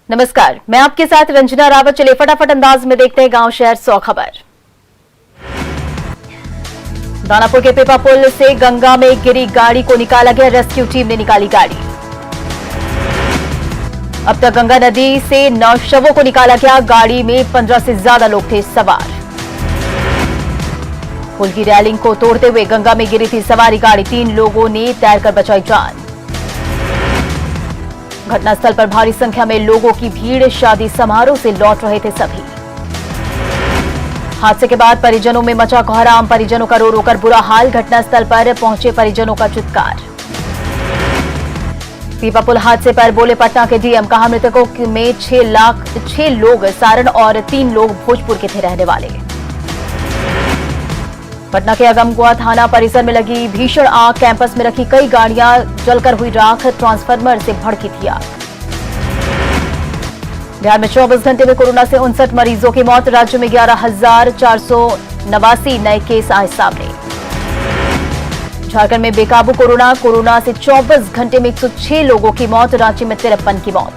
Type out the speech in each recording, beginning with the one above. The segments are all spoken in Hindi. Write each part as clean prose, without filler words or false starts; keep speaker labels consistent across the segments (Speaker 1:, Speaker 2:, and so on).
Speaker 1: नमस्कार, मैं आपके साथ रंजना रावत। चलिए फटाफट अंदाज में देखते हैं गांव शहर 100 खबर। दानापुर के पेपा पुल से गंगा में गिरी गाड़ी को निकाला गया, रेस्क्यू टीम ने निकाली गाड़ी। अब तक गंगा नदी से 9 शवों को निकाला गया, गाड़ी में 15 से ज्यादा लोग थे सवार। पुल की रेलिंग को तोड़ते हुए गंगा में गिरी थी सवारी गाड़ी, 3 लोगों ने तैरकर बचाई जान। घटनास्थल पर भारी संख्या में लोगों की भीड़, शादी समारोह से लौट रहे थे सभी। हादसे के बाद परिजनों में मचा कोहराम, परिजनों का रो रोकर बुरा हाल, घटनास्थल पर पहुंचे परिजनों का चित्कार। पीपा पुल हादसे पर बोले पटना के डीएम, कहा मृतकों में 6 लोग सारण और 3 लोग भोजपुर के थे रहने वाले। पटना के अगमकुआं थाना परिसर में लगी भीषण आग, कैंपस में रखी कई गाड़ियां जलकर हुई राख, ट्रांसफार्मर से भड़की थी आग। बिहार में 24 घंटे में कोरोना से 59 मरीजों की मौत, राज्य में 11,489 नए केस आए सामने। झारखंड में बेकाबू कोरोना से 24 घंटे में 106 लोगों की मौत, रांची में 53 की मौत।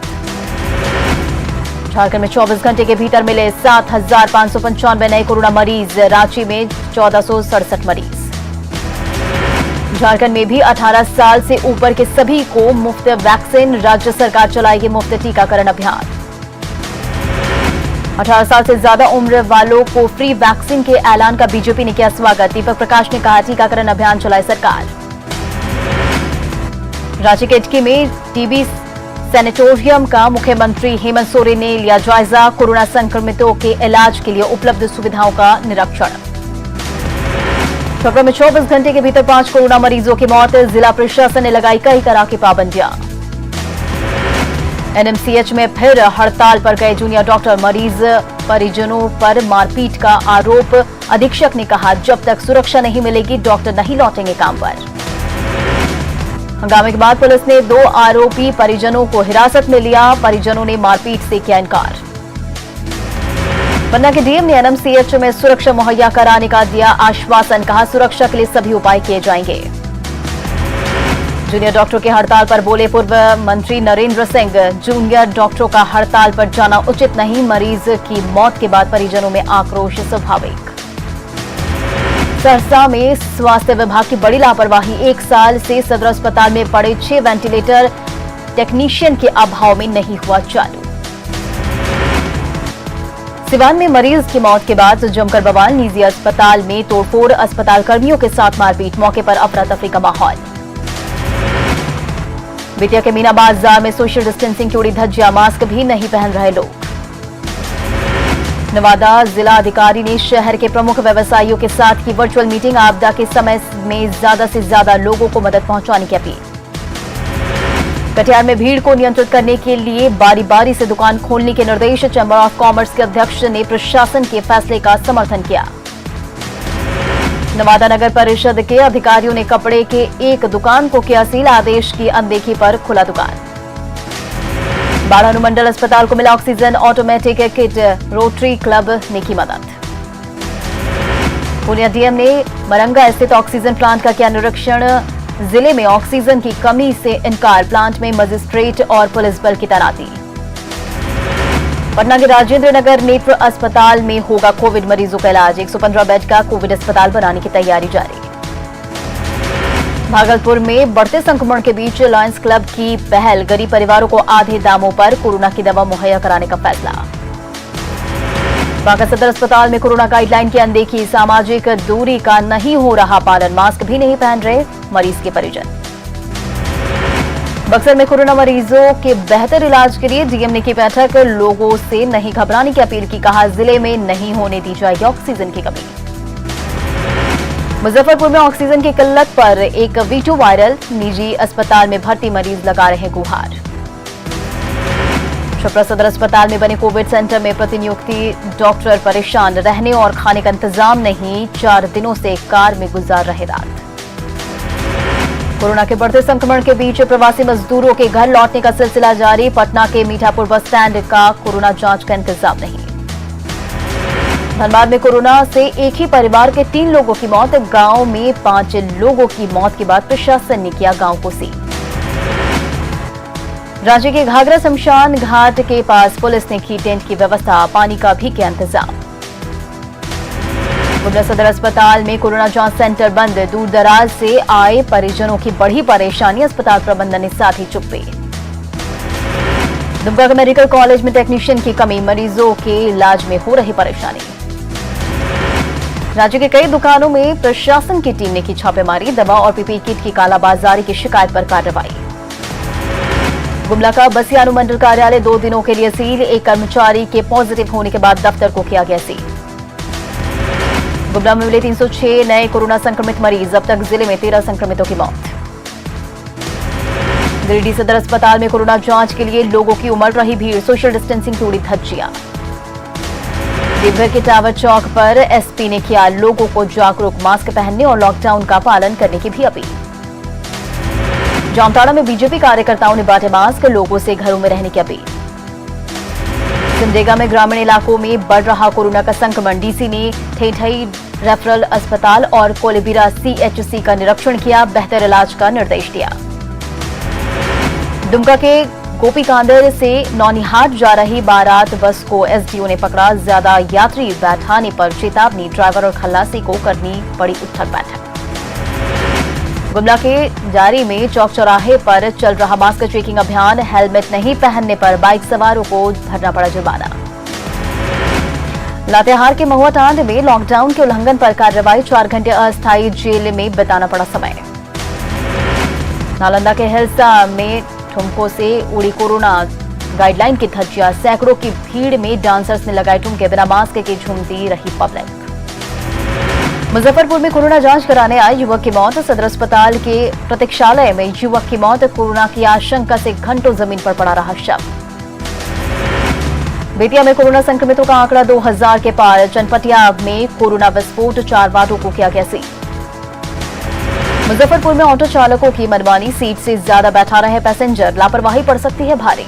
Speaker 1: झारखंड में 24 घंटे के भीतर मिले 7,595 नए कोरोना मरीज, रांची में 1467 मरीज। झारखंड में भी 18 साल से ऊपर के सभी को मुफ्त वैक्सीन, राज्य सरकार चलाएगी मुफ्त टीकाकरण अभियान। 18 साल से ज्यादा उम्र वालों को फ्री वैक्सीन के ऐलान का बीजेपी ने किया स्वागत, दीपक प्रकाश ने कहा टीकाकरण अभियान चलाए सरकार। रांची के इटकी में टीबी सैनिटोरियम का मुख्यमंत्री हेमंत सोरेन ने लिया जायजा, कोरोना संक्रमितों के इलाज के लिए उपलब्ध सुविधाओं का निरीक्षण। छपरा में 24 घंटे के भीतर 5 कोरोना मरीजों की मौत, जिला प्रशासन ने लगाई कई तरह की पाबंदियां। एनएमसीएच में फिर हड़ताल पर गए जूनियर डॉक्टर, मरीज परिजनों पर मारपीट का आरोप, अधीक्षक ने कहा जब तक सुरक्षा नहीं मिलेगी डॉक्टर नहीं लौटेंगे काम पर। हंगामे के बाद पुलिस ने 2 आरोपी परिजनों को हिरासत में लिया, परिजनों ने मारपीट से किया इनकार। पन्ना के डीएम ने एनएमसीएच में सुरक्षा मुहैया कराने का दिया आश्वासन, कहा सुरक्षा के लिए सभी उपाय किए जाएंगे। जूनियर डॉक्टरों की हड़ताल पर बोले पूर्व मंत्री नरेंद्र सिंह, जूनियर डॉक्टरों का हड़ताल पर जाना उचित नहीं, मरीज की मौत के बाद परिजनों में आक्रोश स्वाभाविक। सहरसा में स्वास्थ्य विभाग की बड़ी लापरवाही, 1 साल से सदर अस्पताल में पड़े 6 वेंटिलेटर टेक्नीशियन के अभाव में नहीं हुआ चालू। सिवान में मरीज की मौत के बाद जमकर बवाल, निजी अस्पताल में तोड़फोड़, अस्पताल कर्मियों के साथ मारपीट, मौके पर अफरा तफरी का माहौल। बेतिया के मीना बाजार में सोशल डिस्टेंसिंग की उड़ी धज्जियां, मास्क भी नहीं पहन रहे लोग। नवादा जिला अधिकारी ने शहर के प्रमुख व्यवसायियों के साथ की वर्चुअल मीटिंग, आपदा के समय में ज्यादा से ज्यादा लोगों को मदद पहुंचाने की अपील। कटिहार में भीड़ को नियंत्रित करने के लिए बारी बारी से दुकान खोलने के निर्देश, चैंबर ऑफ कॉमर्स के अध्यक्ष ने प्रशासन के फैसले का समर्थन किया। नवादा नगर परिषद के अधिकारियों ने कपड़े के एक दुकान को किया सील, आदेश की अनदेखी पर खुला दुकान। बाढ़ अनुमंडल अस्पताल को मिला oxygen automatic kit, rotary club ने की मदद। पुणे डीएम ने मरंगा स्थित ऑक्सीजन प्लांट का किया निरीक्षण, जिले में ऑक्सीजन की कमी से इनकार, प्लांट में मजिस्ट्रेट और पुलिस बल की तैनाती। पटना के राजेंद्र नगर नेत्र अस्पताल में होगा कोविड मरीजों का इलाज, 115 बेड का कोविड अस्पताल बनाने की तैयारी जारी। भागलपुर में बढ़ते संक्रमण के बीच लायंस क्लब की पहल, गरीब परिवारों को आधे दामों पर कोरोना की दवा मुहैया कराने का फैसला। बांका सदर अस्पताल में कोरोना गाइडलाइन की अनदेखी, सामाजिक दूरी का नहीं हो रहा पालन, मास्क भी नहीं पहन रहे मरीज के परिजन। बक्सर में कोरोना मरीजों के बेहतर इलाज के लिए डीएम ने की बैठक, लोगों से नहीं घबराने की अपील की, कहा जिले में नहीं होने दी जाएगी ऑक्सीजन की कमी। मुजफ्फरपुर में ऑक्सीजन की किल्लत पर एक वीडियो वायरल, निजी अस्पताल में भर्ती मरीज लगा रहे गुहार। छपरा सदर अस्पताल में बने कोविड सेंटर में प्रतिनियुक्ति डॉक्टर परेशान, रहने और खाने का इंतजाम नहीं, 4 दिनों से कार में गुजार रहे रात। कोरोना के बढ़ते संक्रमण के बीच प्रवासी मजदूरों के घर लौटने का सिलसिला जारी, पटना के मीठापुर बस स्टैंड का कोरोना जांच का इंतजाम नहीं। धनबाद में कोरोना से एक ही परिवार के 3 लोगों की मौत, गांव में 5 लोगों की मौत के बाद प्रशासन ने किया गांव को सील। रांची के घाघरा शमशान घाट के पास पुलिस ने की टेंट की व्यवस्था, पानी का भी किया इंतजाम। गुमला सदर अस्पताल में कोरोना जांच सेंटर बंद, दूर दराज से आए परिजनों की बढ़ी परेशानी, अस्पताल प्रबंधन ने साथ ही चुप्पी। दुमका के मेडिकल कॉलेज में टेक्नीशियन की कमी, मरीजों के इलाज में हो रही परेशानी। राज्य के कई दुकानों में प्रशासन की टीम ने की छापेमारी, दवा और पीपीई किट की कालाबाजारी की शिकायत पर कार्रवाई। गुमला का बसिया अनुमंडल कार्यालय 2 दिनों के लिए सील, एक कर्मचारी के पॉजिटिव होने के बाद दफ्तर को किया गया सील। गुमला में मिले 306 नए कोरोना संक्रमित मरीज, अब तक जिले में 13 संक्रमितों की मौत। गिरिडीह सदर अस्पताल में कोरोना जांच के लिए लोगों की उमड़ रही भीड़, सोशल डिस्टेंसिंग की उड़ी धज्जियां। देवघर के टावर चौक पर एसपी ने किया लोगों को जागरूक, मास्क पहनने और लॉकडाउन का पालन करने की भी अपील। जामताड़ा में बीजेपी कार्यकर्ताओं ने बांटे मास्क, लोगों से घरों में रहने की अपील। सिमडेगा में ग्रामीण इलाकों में बढ़ रहा कोरोना का संक्रमण, डीसी ने ठेठई रेफरल अस्पताल और कोलेबिरा सीएचसी का निरीक्षण किया, बेहतर इलाज का निर्देश दिया। दुमका के गोपीकांदर से नौनिहाट जा रही बारात बस को एसडीओ ने पकड़ा, ज्यादा यात्री बैठाने पर चेतावनी, ड्राइवर और खल्लासी को करनी पड़ी उठक बैठक। गुमला के जारी में चौक चौराहे पर चल रहा मास्क चेकिंग अभियान, हेलमेट नहीं पहनने पर बाइक सवारों को भरना पड़ा जुर्माना। लातेहार के महुआ टांड में लॉकडाउन के उल्लंघन पर कार्रवाई, 4 घंटे अस्थायी जेल में बिताना पड़ा समय। नालंदा के हिल्सा में ठुमकों से उड़ी कोरोना गाइडलाइन की धज्जियां, सैकड़ों की भीड़ में डांसर्स ने लगाए ठुमके, बिना मास्क के झूमती रही पब्लिक। मुजफ्फरपुर में कोरोना जांच कराने आए युवक की मौत, सदर अस्पताल के प्रतीक्षालय में युवक की मौत, कोरोना की आशंका से घंटों जमीन पर पड़ा रहा शव। बेतिया में कोरोना संक्रमितों का आंकड़ा 2000 के पार, चनपटिया में कोरोना विस्फोट, 4 वार्डों को किया गया सील। मुजफ्फरपुर में ऑटो चालकों की मनमानी, सीट से ज्यादा बैठा रहे पैसेंजर, लापरवाही पड़ सकती है भारी।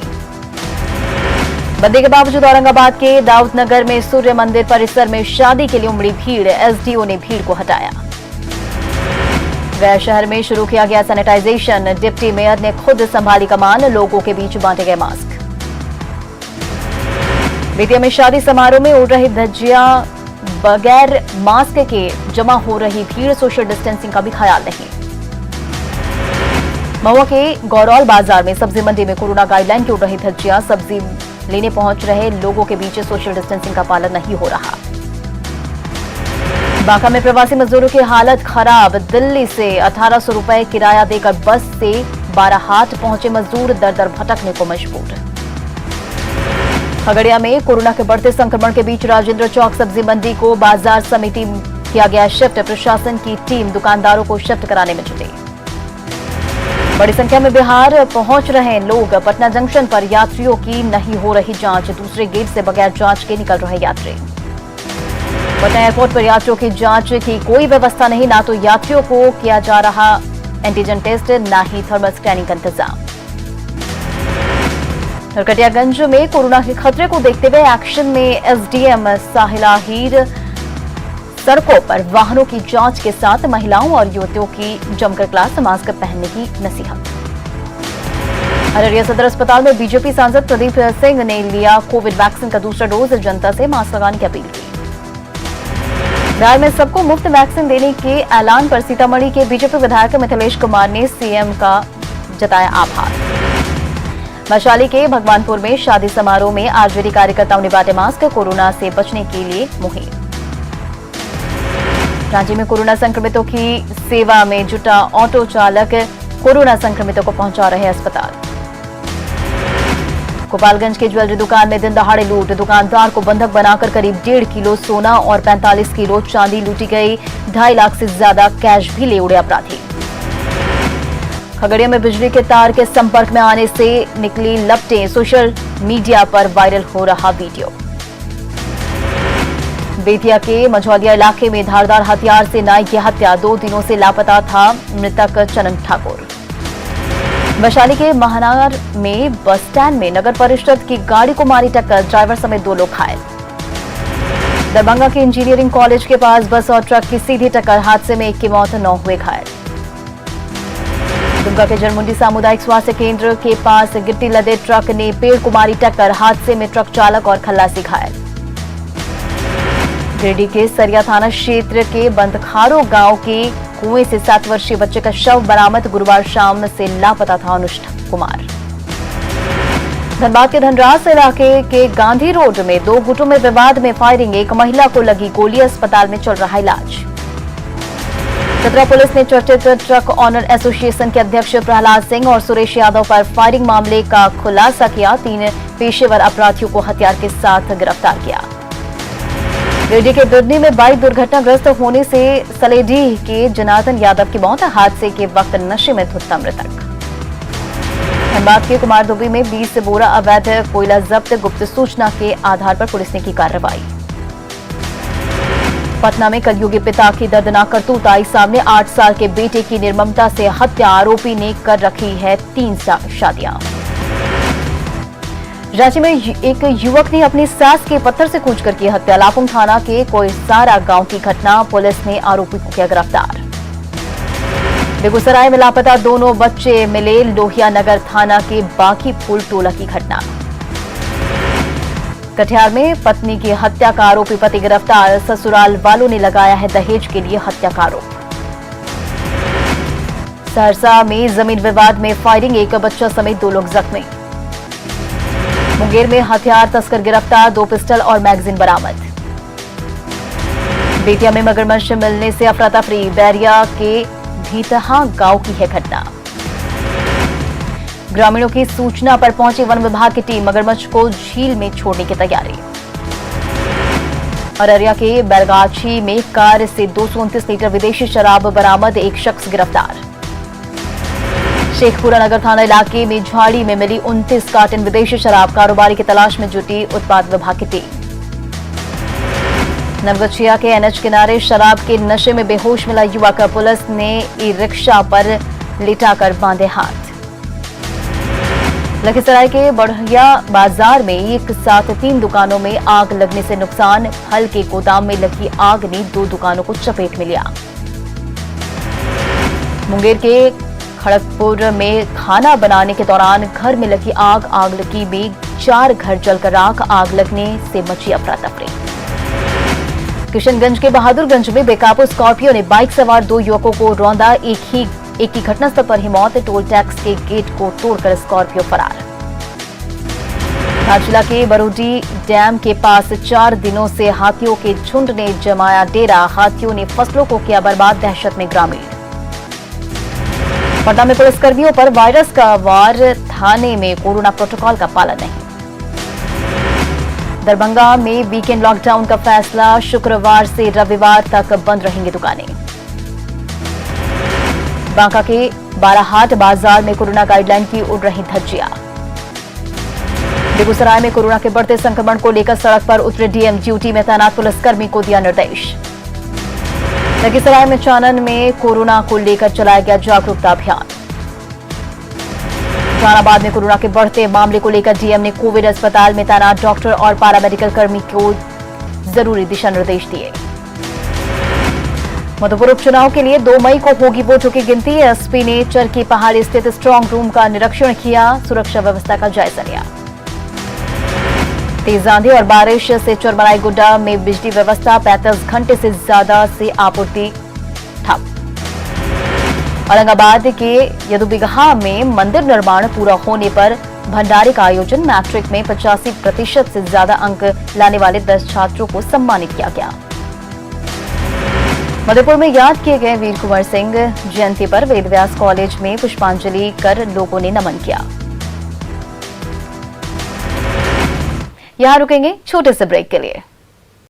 Speaker 1: बंदी के बावजूद औरंगाबाद के दाऊदनगर में सूर्य मंदिर परिसर में शादी के लिए उमड़ी भीड़, एसडीओ ने भीड़ को हटाया। गया शहर में शुरू किया गया सैनिटाइजेशन, डिप्टी मेयर ने खुद संभाली कमान, लोगों के बीच बांटे गए मास्क। बेतिया में शादी समारोह में उड़ रही धज्जियां, बगैर मास्क के जमा हो रही भीड़, सोशल डिस्टेंसिंग का भी ख्याल नहीं। महुआ के गौरौल बाजार में सब्जी मंडी में कोरोना गाइडलाइन की उड़ रही धज्जियां, सब्जी लेने पहुंच रहे लोगों के बीच सोशल डिस्टेंसिंग का पालन नहीं हो रहा। बांका में प्रवासी मजदूरों की हालत खराब, दिल्ली से 1800 रुपए किराया देकर बस से बाराहाट पहुंचे मजदूर, दर दर भटकने को मजबूर। खगड़िया में कोरोना के बढ़ते संक्रमण के बीच राजेंद्र चौक सब्जी मंडी को बाजार समिति किया गया शिफ्ट, प्रशासन की टीम दुकानदारों को शिफ्ट कराने में जुटी। बड़ी संख्या में बिहार पहुंच रहे लोग, पटना जंक्शन पर यात्रियों की नहीं हो रही जांच, दूसरे गेट से बगैर जांच के निकल रहे यात्री। पटना एयरपोर्ट पर यात्रियों की जांच की कोई व्यवस्था नहीं, ना तो यात्रियों को किया जा रहा एंटीजन टेस्ट, ना ही थर्मल स्कैनिंग का इंतजाम। नरकटियागंज में कोरोना के खतरे को देखते हुए एक्शन में एसडीएम साहिला हीर, सड़कों पर वाहनों की जांच के साथ महिलाओं और युवतियों की जमकर क्लास, मास्क पहनने की नसीहत। अररिया सदर अस्पताल में बीजेपी सांसद प्रदीप सिंह ने लिया कोविड वैक्सीन का दूसरा डोज, जनता से मास्क लगाने की अपील की। बिहार में सबको मुफ्त वैक्सीन देने के ऐलान पर सीतामढ़ी के बीजेपी विधायक मिथिलेश कुमार ने सीएम का जताया आभार। वैशाली के भगवानपुर में शादी समारोह में आरजेडी कार्यकर्ताओं ने बांटे मास्क, कोरोना से बचने के लिए मुहिम। रांची में कोरोना संक्रमितों की सेवा में जुटा ऑटो चालक, कोरोना संक्रमितों को पहुंचा रहे अस्पताल। गोपालगंज के ज्वेलरी दुकान में दिन दहाड़े लूट, दुकानदार को बंधक बनाकर करीब 1.5 किलो सोना और 45 किलो चांदी लूटी गई, 2.5 लाख से ज्यादा कैश भी ले उड़े अपराधी। खगड़िया में बिजली के तार के संपर्क में आने से निकली लपटें, सोशल मीडिया पर वायरल हो रहा वीडियो। बेतिया के मझौलिया इलाके में धारदार हथियार से नाई की हत्या, 2 दिनों से लापता था मृतक चनन ठाकुर। वैशाली के महनार में बस स्टैंड में नगर परिषद की गाड़ी को मारी टक्कर, ड्राइवर समेत 2 लोग घायल। दरभंगा के इंजीनियरिंग कॉलेज के पास बस और ट्रक की सीधी टक्कर, हादसे में 1 की मौत, 9 हुए घायल। दुमका के जनमुंडी सामुदायिक स्वास्थ्य केंद्र के पास गिट्टी लदे ट्रक ने पेड़ को मारी टक्कर, हादसे में ट्रक चालक और खल्लासी घायल। गिरिडीह के सरिया थाना क्षेत्र के बंदखारो गांव के कुएं से 7 वर्षीय बच्चे का शव बरामद, गुरुवार शाम से लापता था अनुष्ठ कुमार। धनबाद के धनरास इलाके के गांधी रोड में 2 गुटों में विवाद में फायरिंग, एक महिला को लगी गोली, अस्पताल में चल रहा इलाज। चतरा पुलिस ने चर्चित ट्रक ऑनर एसोसिएशन के अध्यक्ष प्रहलाद सिंह और सुरेश यादव पर फायरिंग मामले का खुलासा किया, 3 पेशेवर अपराधियों को हथियार के साथ गिरफ्तार किया। गिरिडीह के दुर्नी में बाइक दुर्घटनाग्रस्त होने से सलेडीह के जनार्दन यादव की मौत, हादसे के वक्त नशे में धुत था मृतक। धनबाद के कुमार दुबी में 20 बोरा अवैध कोयला जब्त, गुप्त सूचना के आधार पर पुलिस ने की कार्रवाई। पटना में कलयुगी पिता की दर्दनाक करतूत आई सामने, 8 साल के बेटे की निर्ममता से हत्या, आरोपी ने कर रखी है 3 शादियां। रांची में एक युवक ने अपनी सास के पत्थर से कूचकर की हत्या, लापुंग थाना के कोयसारा गांव की घटना, पुलिस ने आरोपी को किया गिरफ्तार। बेगूसराय में लापता दोनों बच्चे मिले, लोहिया नगर थाना के बाकी पुल टोला की घटना। कटिहार में पत्नी की हत्या का आरोपी पति गिरफ्तार, ससुराल वालों ने लगाया है दहेज के लिए हत्या का आरोप। सहरसा में जमीन विवाद में फायरिंग, एक बच्चा समेत 2 लोग जख्मी। मुंगेर में हथियार तस्कर गिरफ्तार, 2 पिस्टल और मैगजीन बरामद। बेतिया में मगरमच्छ मिलने से अफरा तफरी, बैरिया के भीतहा गांव की है घटना। ग्रामीणों की सूचना पर पहुंची वन विभाग की टीम, मगरमच्छ को झील में छोड़ने की तैयारी। अररिया के बैरगाछी में कार से 229 लीटर विदेशी शराब बरामद, 1 शख्स गिरफ्तार। शेखपुरा नगर थाना इलाके में झाड़ी में मिली 29 कार्टन विदेशी शराब, कारोबारी की तलाश में जुटी उत्पाद विभाग की टीम। नवगछिया के एनएच किनारे शराब के नशे में बेहोश मिला युवक, पुलिस ने ई रिक्शा पर लिटाकर बांधे हाथ। लखीसराय के बढ़िया बाजार में एक साथ 3 दुकानों में आग लगने से नुकसान, फल के गोदाम में लगी आग ने 2 दुकानों को चपेट में लिया। मुंगेर के खड़गपुर में खाना बनाने के दौरान घर में लगी आग लगी में 4 घर जलकर राख, आग लगने से मची अफरा तफरी। किशनगंज के बहादुरगंज में बेकाबू स्कॉर्पियो ने बाइक सवार 2 युवकों को रौंदा, एक की घटनास्थल पर ही मौत, टोल टैक्स के गेट को तोड़कर स्कॉर्पियो फरार। धार के बरूडी डैम के पास 4 दिनों से हाथियों के झुंड ने जमाया डेरा, हाथियों ने फसलों को किया बर्बाद, दहशत में ग्रामीण। पटना में पुलिसकर्मियों पर वायरस का वार, थाने में कोरोना प्रोटोकॉल का पालन नहीं। दरभंगा में वीकेंड लॉकडाउन का फैसला, शुक्रवार से रविवार तक बंद रहेंगी दुकानें। बांका के बाराहाट बाजार में कोरोना गाइडलाइन की उड़ रही धज्जियां। बेगूसराय में कोरोना के बढ़ते संक्रमण को लेकर सड़क पर उतरे डीएम, ड्यूटी में तैनात पुलिसकर्मी को दिया निर्देश। लखीसराय में चानन में कोरोना को लेकर चलाया गया जागरूकता अभियान। जहानाबाद में कोरोना के बढ़ते मामले को लेकर डीएम ने कोविड अस्पताल में तैनात डॉक्टर और पैरामेडिकल कर्मी को जरूरी दिशा निर्देश दिए। मधुपुर उपचुनाव के लिए 2 मई को होगी वोटों की गिनती, एसपी ने चरकी पहाड़ी स्थित स्ट्रांग रूम का निरीक्षण किया, सुरक्षा व्यवस्था का जायजा लिया। तेज आंधी और बारिश से चरमराई गुड्डा में बिजली व्यवस्था 35 घंटे से ज्यादा से आपूर्ति ठप। औरंगाबाद के यदुबिगहा में मंदिर निर्माण पूरा होने पर भंडारे का आयोजन, मैट्रिक में 85% से ज्यादा अंक लाने वाले 10 छात्रों को सम्मानित किया गया। मधुपुर में याद किए गए वीर कुंवर सिंह जयंती पर वेदव्यास कॉलेज में पुष्पांजलि कर लोगों ने नमन किया। यहां रुकेंगे छोटे से ब्रेक के लिए।